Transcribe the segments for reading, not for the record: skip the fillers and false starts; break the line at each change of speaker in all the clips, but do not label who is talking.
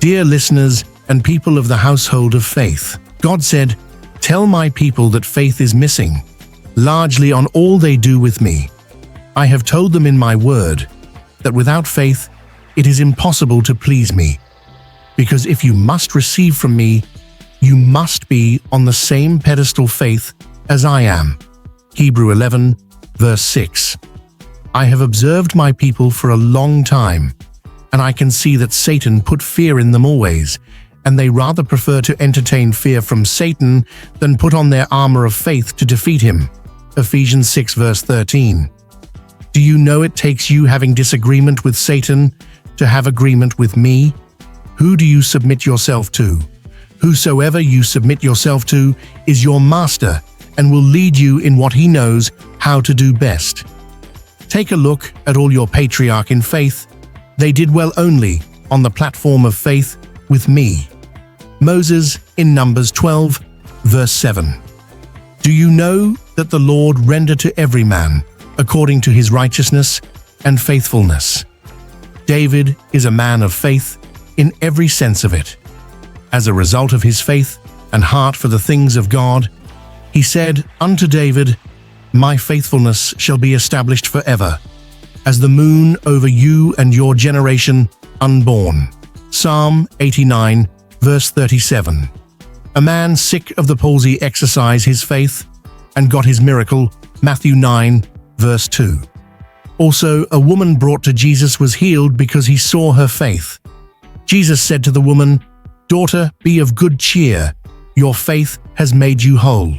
Dear listeners and people of the household of faith, God said, "Tell my people that faith is missing, largely on all they do with me. I have told them in my word that without faith it is impossible to please me, because if you must receive from me, you must be on the same pedestal faith as I am." Hebrew 11, verse 6. I have observed my people for a long time, and I can see that Satan put fear in them always, and they rather prefer to entertain fear from Satan than put on their armor of faith to defeat him. Ephesians 6, verse 13. Do you know it takes you having disagreement with Satan to have agreement with me? Who do you submit yourself to? Whosoever you submit yourself to is your master and will lead you in what he knows how to do best. Take a look at all your patriarchs in faith. They did well only on the platform of faith with me. Moses in Numbers 12, verse 7. Do you know that the Lord render to every man according to his righteousness and faithfulness? David is a man of faith in every sense of it. As a result of his faith and heart for the things of God, he said unto David, "My faithfulness shall be established forever, as the moon over you and your generation unborn." Psalm 89, verse 37. A man sick of the palsy exercised his faith and got his miracle, Matthew 9, verse 2. Also, a woman brought to Jesus was healed because he saw her faith. Jesus said to the woman, "Daughter, be of good cheer, your faith has made you whole."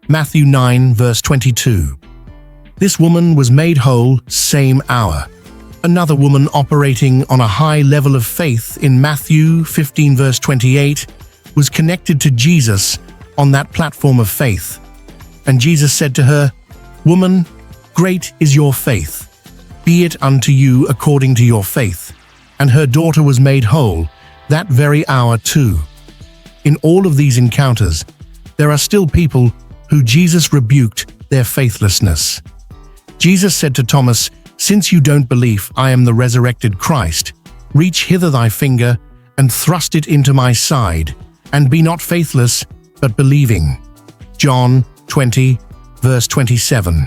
Matthew 9, verse 22. This woman was made whole same hour. Another woman operating on a high level of faith in Matthew 15, verse 28, was connected to Jesus on that platform of faith. And Jesus said to her, "Woman, great is your faith. Be it unto you according to your faith." And her daughter was made whole that very hour too. In all of these encounters, there are still people who Jesus rebuked their faithlessness. Jesus said to Thomas, "Since you don't believe I am the resurrected Christ, reach hither thy finger and thrust it into my side, and be not faithless, but believing." John 20, verse 27.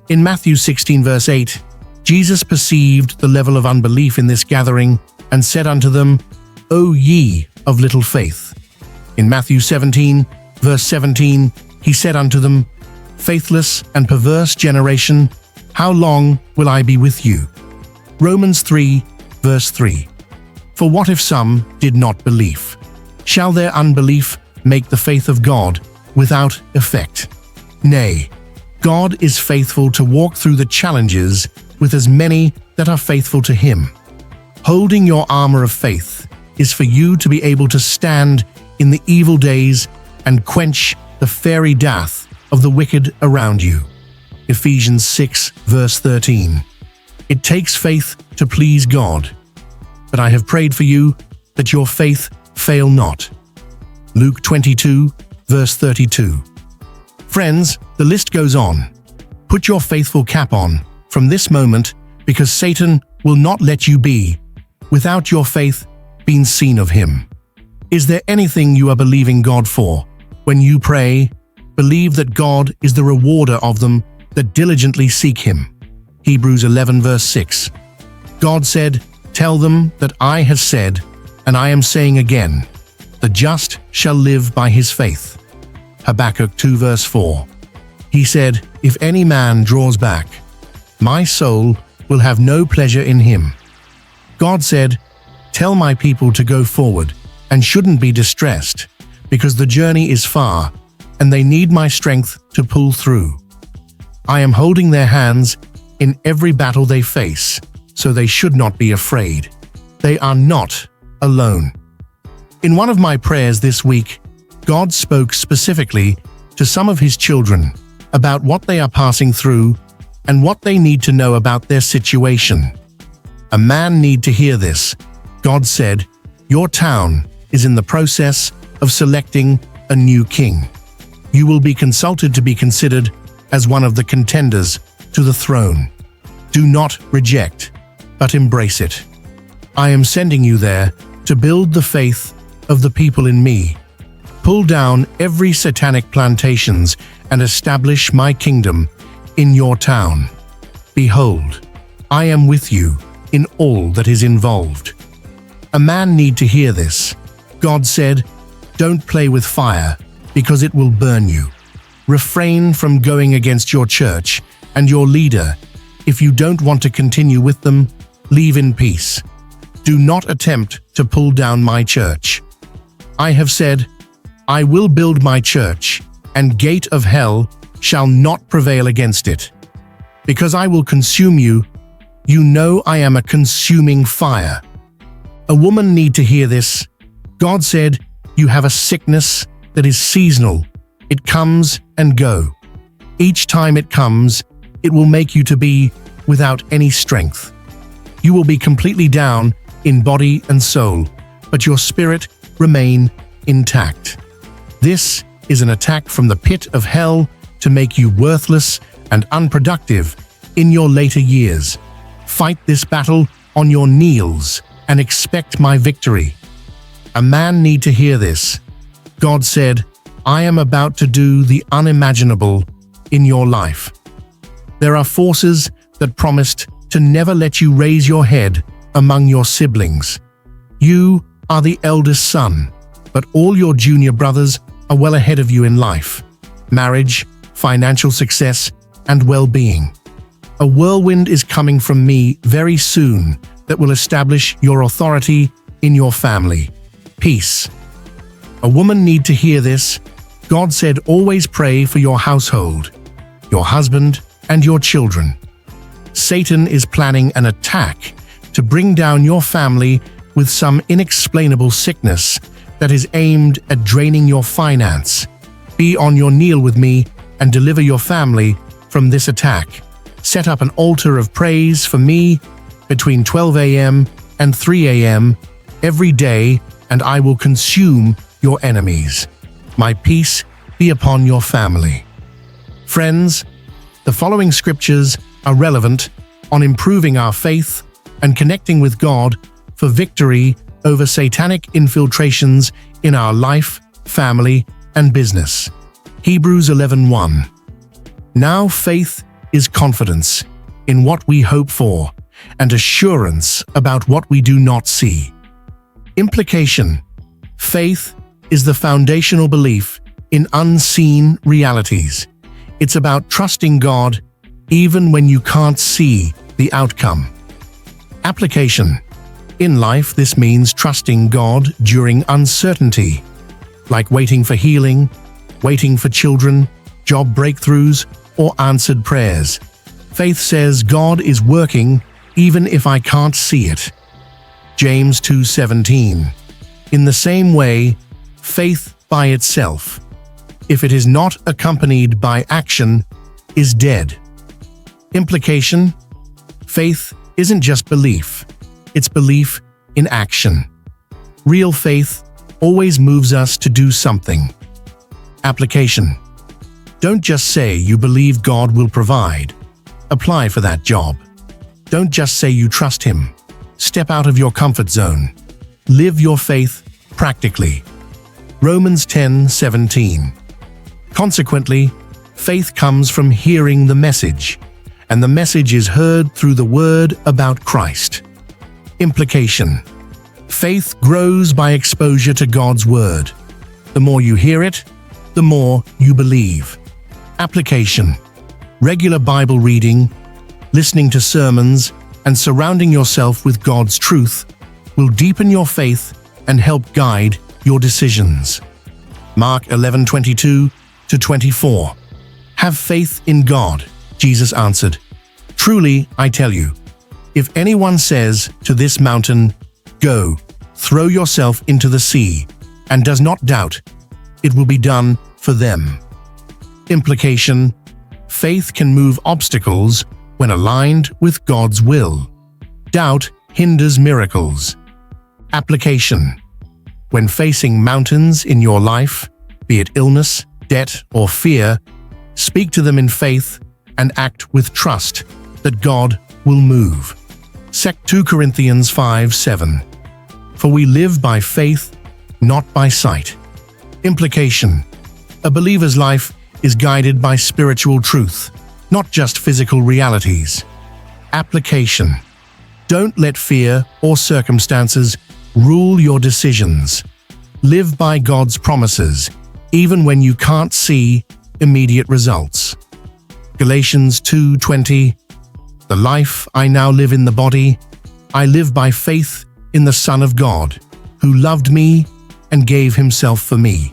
In Matthew 16, verse 8, Jesus perceived the level of unbelief in this gathering and said unto them, "O ye of little faith." In Matthew 17, verse 17, he said unto them, "Faithless and perverse generation, how long will I be with you?" Romans 3, verse 3. For what if some did not believe? Shall their unbelief make the faith of God without effect? Nay, God is faithful to walk through the challenges with as many that are faithful to him. Holding your armor of faith is for you to be able to stand in the evil days and quench the fiery wrath of the wicked around you. Ephesians 6, verse 13. It takes faith to please God, but I have prayed for you that your faith fail not. Luke 22, verse 32. Friends, the list goes on. Put your faithful cap on from this moment, because Satan will not let you be without your faith being seen of him. Is there anything you are believing God for? When you pray, believe that God is the rewarder of them that diligently seek him. Hebrews 11, verse 6. God said, "Tell them that I have said, and I am saying again, the just shall live by his faith." Habakkuk 2, verse 4. He said, "If any man draws back, my soul will have no pleasure in him." God said, "Tell my people to go forward and shouldn't be distressed, because the journey is far, and they need my strength to pull through. I am holding their hands in every battle they face, so they should not be afraid. They are not alone." In one of my prayers this week, God spoke specifically to some of his children about what they are passing through and what they need to know about their situation. A man need to hear this. God said, "Your town is in the process of selecting a new king. You will be consulted to be considered as one of the contenders to the throne. Do not reject, but embrace it. I am sending you there to build the faith of the people in me. Pull down every satanic plantations and establish my kingdom in your town. Behold, I am with you in all that is involved. A man need to hear this. God said, don't play with fire, because it will burn you. Refrain from going against your church and your leader. If you don't want to continue with them, leave in peace. Do not attempt to pull down my church. I have said, I will build my church, and gate of hell shall not prevail against it. Because I will consume you, you know I am a consuming fire. A woman need to hear this. God said, you have a sickness that is seasonal. It comes and go. Each time it comes, it will make you to be without any strength. You will be completely down in body and soul, but your spirit remain intact. This is an attack from the pit of hell to make you worthless and unproductive in your later years. Fight this battle on your knees and expect my victory. A man need to hear this. God said, I am about to do the unimaginable in your life. There are forces that promised to never let you raise your head among your siblings. You are the eldest son, but all your junior brothers are well ahead of you in life, marriage, financial success, and well-being. A whirlwind is coming from me very soon that will establish your authority in your family. Peace. A woman need to hear this. God said always pray for your household, your husband, and your children. Satan is planning an attack to bring down your family with some inexplainable sickness that is aimed at draining your finance. Be on your kneel with me and deliver your family from this attack. Set up an altar of praise for me between 12 a.m. and 3 a.m. every day, and I will consume your enemies. My peace be upon your family. Friends, the following scriptures are relevant on improving our faith and connecting with God for victory over satanic infiltrations in our life, family, and business. Hebrews 11:1. Now faith is confidence in what we hope for and assurance about what we do not see. Implication: faith is the foundational belief in unseen realities. It's about trusting God even when you can't see the outcome. Application: in life, this means trusting God during uncertainty, like waiting for healing, waiting for children, job breakthroughs, or answered prayers. Faith says God is working even if I can't see it. James 2:17. In the same way, faith by itself, if it is not accompanied by action, is dead. Implication: faith isn't just belief, it's belief in action. Real faith always moves us to do something. Application: don't just say you believe God will provide. Apply for that job. Don't just say you trust Him. Step out of your comfort zone. Live your faith practically. Romans 10:17. Consequently, faith comes from hearing the message, and the message is heard through the word about Christ. Implication: faith grows by exposure to God's word. The more you hear it, the more you believe. Application: regular Bible reading, listening to sermons, and surrounding yourself with God's truth will deepen your faith and help guide your decisions. Mark 11:22-24. Have faith in God, Jesus answered. Truly, I tell you, if anyone says to this mountain, go, throw yourself into the sea, and does not doubt, it will be done for them. Implication: faith can move obstacles when aligned with God's will. Doubt hinders miracles. Application: when facing mountains in your life, be it illness, debt, or fear, speak to them in faith and act with trust that God will move. 2 Corinthians 5:7. For we live by faith, not by sight. Implication: a believer's life is guided by spiritual truth, not just physical realities. Application: don't let fear or circumstances rule your decisions. Live by God's promises, even when you can't see immediate results. Galatians 2:20. The life I now live in the body, I live by faith in the Son of God, who loved me and gave himself for me.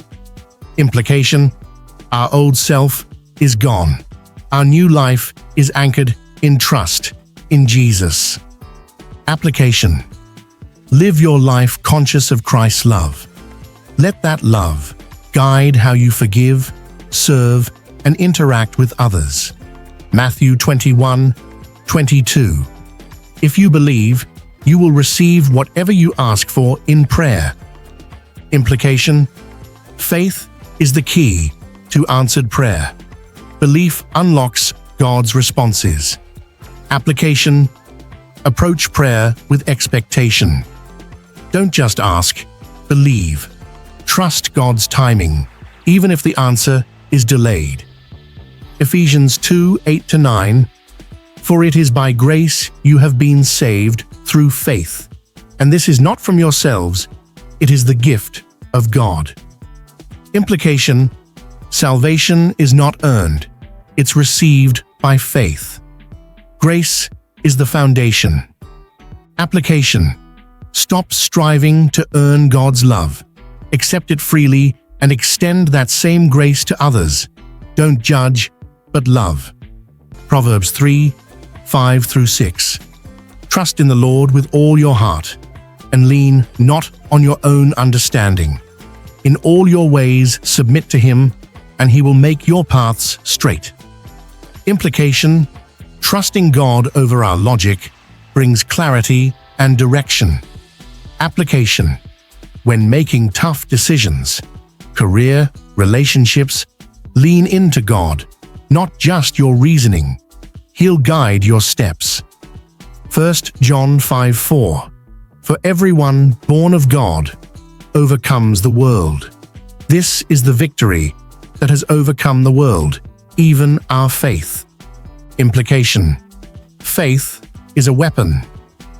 Implication: our old self is gone. Our new life is anchored in trust in Jesus. Application: live your life conscious of Christ's love. Let that love guide how you forgive, serve, and interact with others. Matthew 21:22. If you believe, you will receive whatever you ask for in prayer. Implication: faith is the key to answered prayer. Belief unlocks God's responses. Application: approach prayer with expectation. Don't just ask, believe. Trust God's timing, even if the answer is delayed. Ephesians 2:8-9. For it is by grace you have been saved through faith, and this is not from yourselves, it is the gift of God. Implication: salvation is not earned, it's received by faith. Grace is the foundation. Application: stop striving to earn God's love. Accept it freely and extend that same grace to others. Don't judge, but love. Proverbs 3:5-6. Trust in the Lord with all your heart, and lean not on your own understanding. In all your ways submit to Him, and He will make your paths straight. Implication: trusting God over our logic brings clarity and direction. Application: when making tough decisions, career, relationships, lean into God, not just your reasoning. He'll guide your steps. 1 John 5:4. For everyone born of God overcomes the world. This is the victory that has overcome the world, even our faith. Implication: faith is a weapon.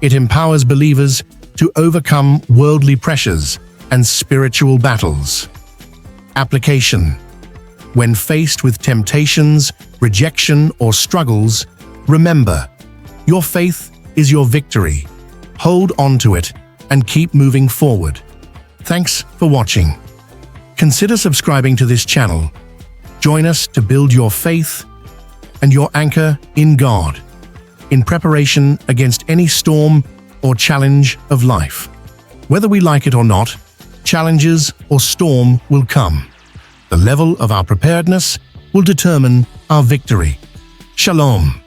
It empowers believers to overcome worldly pressures and spiritual battles. Application: when faced with temptations, rejection, or struggles, remember, your faith is your victory. Hold on to it and keep moving forward. Thanks for watching. Consider subscribing to this channel. Join us to build your faith and your anchor in God, in preparation against any storm or challenge of life. Whether we like it or not, challenges or storm will come. The level of our preparedness will determine our victory. Shalom.